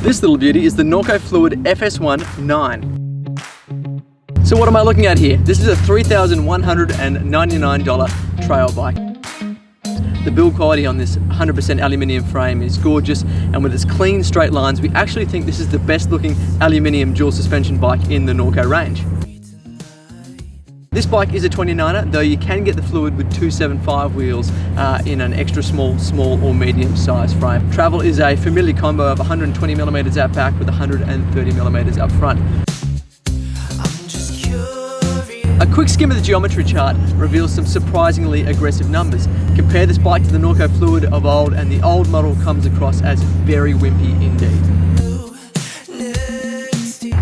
This little beauty is the Norco Fluid FS1 9. So what am I looking at here? This is a $3,199 trail bike. The build quality on this 100% aluminium frame is gorgeous, and with its clean straight lines, we actually think this is the best looking aluminium dual suspension bike in the Norco range. This bike is a 29er, though you can get the Fluid with 275 wheels in an extra small or medium size frame. Travel is a familiar combo of 120mm out back with 130mm up front. A quick skim of the geometry chart reveals some surprisingly aggressive numbers. Compare this bike to the Norco Fluid of old, and the old model comes across as very wimpy indeed.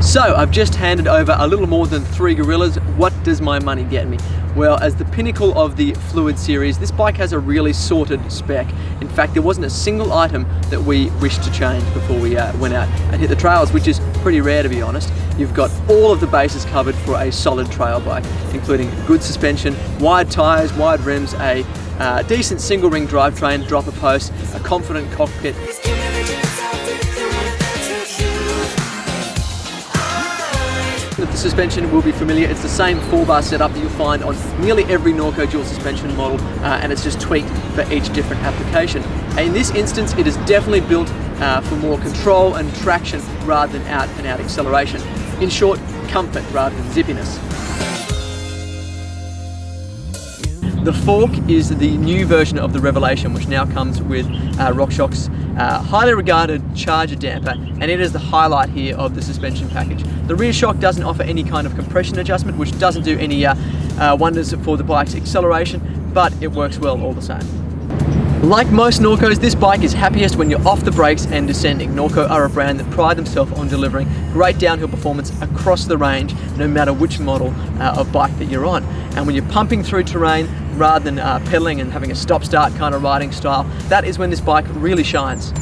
So I've just handed over a little more than 3 gorillas. What does my money get me? Well, as the pinnacle of the Fluid series, this bike has a really sorted spec. In fact, there wasn't a single item that we wished to change before we went out and hit the trails, which is pretty rare, to be honest. You've got all of the bases covered for a solid trail bike, including good suspension, wide tyres, wide rims, a decent single ring drivetrain, dropper post, a confident cockpit. The suspension will be familiar. It's the same 4-bar setup that you'll find on nearly every Norco dual suspension model, and it's just tweaked for each different application. In this instance, it is definitely built for more control and traction rather than out and out acceleration. In short, comfort rather than zippiness. The fork is the new version of the Revelation, which now comes with RockShox's highly regarded charger damper, and it is the highlight here of the suspension package. The rear shock doesn't offer any kind of compression adjustment, which doesn't do any wonders for the bike's acceleration, but it works well all the same. Like most Norcos, this bike is happiest when you're off the brakes and descending. Norco are a brand that pride themselves on delivering great downhill performance across the range, no matter which model of bike that you're on. And when you're pumping through terrain, rather than pedaling and having a stop-start kind of riding style, that is when this bike really shines.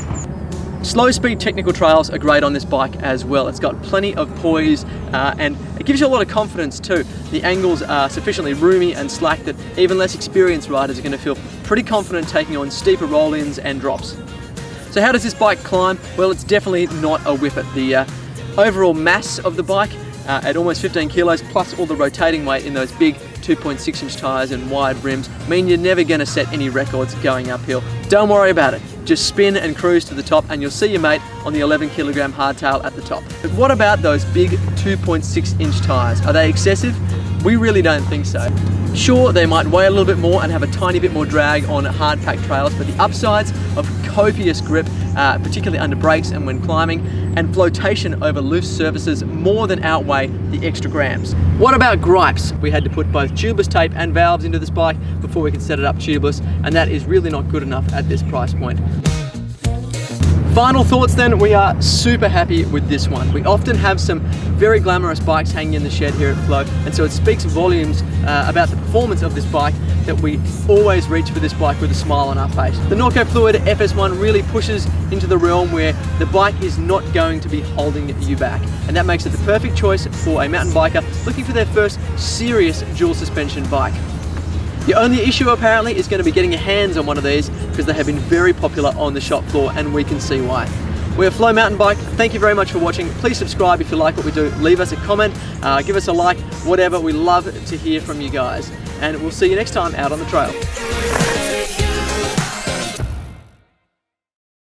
Slow speed technical trails are great on this bike as well. It's got plenty of poise and it gives you a lot of confidence too. The angles are sufficiently roomy and slack that even less experienced riders are going to feel pretty confident taking on steeper roll-ins and drops. So how does this bike climb? Well, it's definitely not a whippet. The overall mass of the bike at almost 15 kilos, plus all the rotating weight in those big 2.6-inch tyres and wide rims, mean you're never going to set any records going uphill. Don't worry about it. Just spin and cruise to the top and you'll see your mate on the 11-kilogram hardtail at the top. But what about those big 2.6-inch tyres? Are they excessive? We really don't think so. Sure, they might weigh a little bit more and have a tiny bit more drag on hard-packed trails, but the upsides of copious grip, particularly under brakes and when climbing, and flotation over loose surfaces more than outweigh the extra grams. What about gripes? We had to put both tubeless tape and valves into this bike before we could set it up tubeless, and that is really not good enough at this price point. Final thoughts then, we are super happy with this one. We often have some very glamorous bikes hanging in the shed here at Flow, and so it speaks volumes about the performance of this bike that we always reach for this bike with a smile on our face. The Norco Fluid FS1 really pushes into the realm where the bike is not going to be holding you back, and that makes it the perfect choice for a mountain biker looking for their first serious dual suspension bike. The only issue apparently is going to be getting your hands on one of these, because they have been very popular on the shop floor, and we can see why. We're Flow Mountain Bike. Thank you very much for watching. Please subscribe if you like what we do. Leave us a comment, give us a like, whatever. We love to hear from you guys. And we'll see you next time out on the trail.